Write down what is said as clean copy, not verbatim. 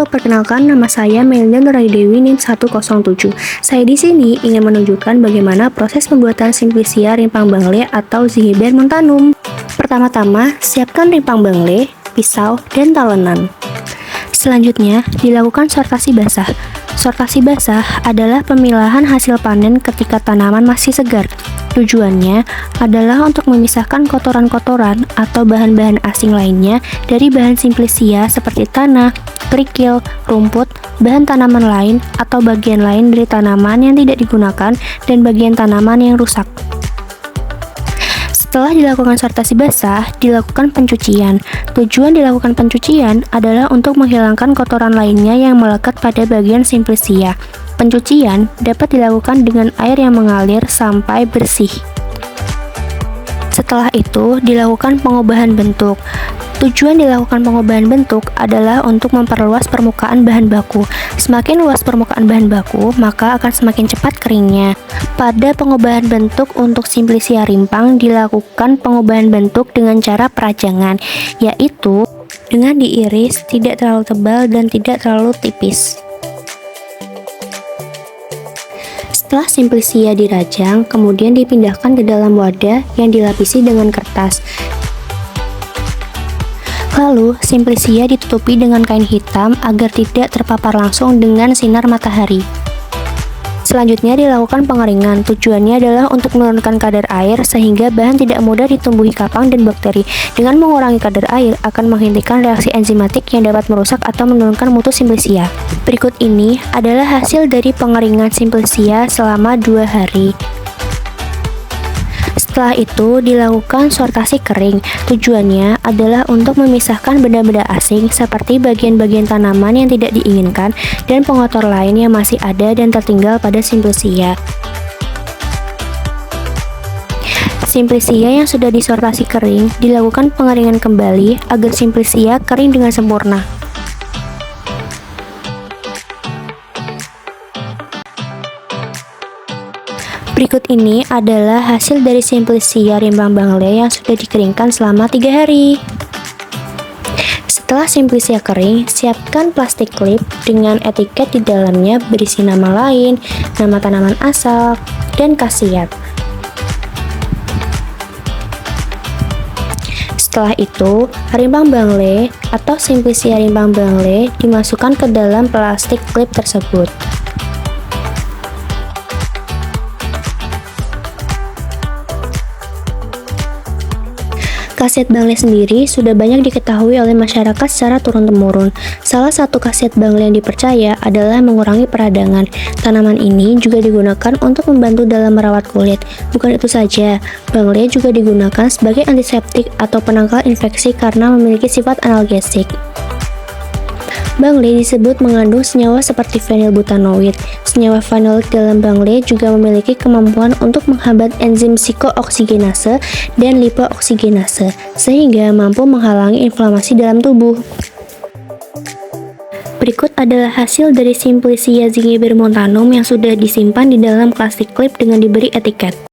perkenalkan, nama saya Melinda Nurhaidewi NIM 107. Saya di sini ingin menunjukkan bagaimana proses pembuatan Simplicia rimpang bangle atau Zygiber montanum. Pertama-tama, siapkan rimpang bangle, pisau, dan talenan. Selanjutnya, dilakukan sortasi basah. Sortasi basah adalah pemilahan hasil panen ketika tanaman masih segar. Tujuannya adalah untuk memisahkan kotoran-kotoran atau bahan-bahan asing lainnya dari bahan Simplicia seperti tanah, kerikil, rumput, bahan tanaman lain, atau bagian lain dari tanaman yang tidak digunakan dan bagian tanaman yang rusak. Setelah dilakukan sortasi basah, dilakukan pencucian. Tujuan dilakukan pencucian adalah untuk menghilangkan kotoran lainnya yang melekat pada bagian Simplicia. Pencucian dapat dilakukan dengan air yang mengalir sampai bersih. Setelah itu, dilakukan pengubahan bentuk. Tujuan dilakukan pengubahan bentuk adalah untuk memperluas permukaan bahan baku. Semakin luas permukaan bahan baku, maka akan semakin cepat keringnya. Pada pengubahan bentuk untuk Simplicia rimpang, dilakukan pengubahan bentuk dengan cara perajangan, yaitu dengan diiris tidak terlalu tebal dan tidak terlalu tipis. Setelah Simplicia dirajang, kemudian dipindahkan ke dalam wadah yang dilapisi dengan kertas. Lalu, Simplicia ditutupi dengan kain hitam agar tidak terpapar langsung dengan sinar matahari. Selanjutnya dilakukan pengeringan. Tujuannya adalah untuk menurunkan kadar air sehingga bahan tidak mudah ditumbuhi kapang dan bakteri. Dengan mengurangi kadar air akan menghentikan reaksi enzimatik yang dapat merusak atau menurunkan mutu Simplicia. Berikut ini adalah hasil dari pengeringan Simplicia selama 2 hari. Setelah itu dilakukan sortasi kering. Tujuannya adalah untuk memisahkan benda-benda asing seperti bagian-bagian tanaman yang tidak diinginkan dan pengotor lain yang masih ada dan tertinggal pada Simplicia. Simplicia yang sudah disortasi kering dilakukan pengeringan kembali agar Simplicia kering dengan sempurna. Berikut ini adalah hasil dari Simplicia rimpang bangle yang sudah dikeringkan selama 3 hari. Setelah Simplicia kering, siapkan plastik klip dengan etiket di dalamnya berisi nama lain, nama tanaman asal, dan khasiat. Setelah itu, rimpang bangle atau Simplicia rimpang bangle dimasukkan ke dalam plastik klip tersebut. Khasiat bangle sendiri sudah banyak diketahui oleh masyarakat secara turun-temurun. Salah satu khasiat bangle yang dipercaya adalah mengurangi peradangan. Tanaman ini juga digunakan untuk membantu dalam merawat kulit. Bukan itu saja, bangle juga digunakan sebagai antiseptik atau penangkal infeksi karena memiliki sifat analgesik. Bangle disebut mengandung senyawa seperti fenilbutanoid. Senyawa fenolik dalam bangle juga memiliki kemampuan untuk menghambat enzim psikooksigenase dan lipooksigenase, sehingga mampu menghalangi inflamasi dalam tubuh. Berikut adalah hasil dari Simplicia Zygiber montanum yang sudah disimpan di dalam plastik klip dengan diberi etiket.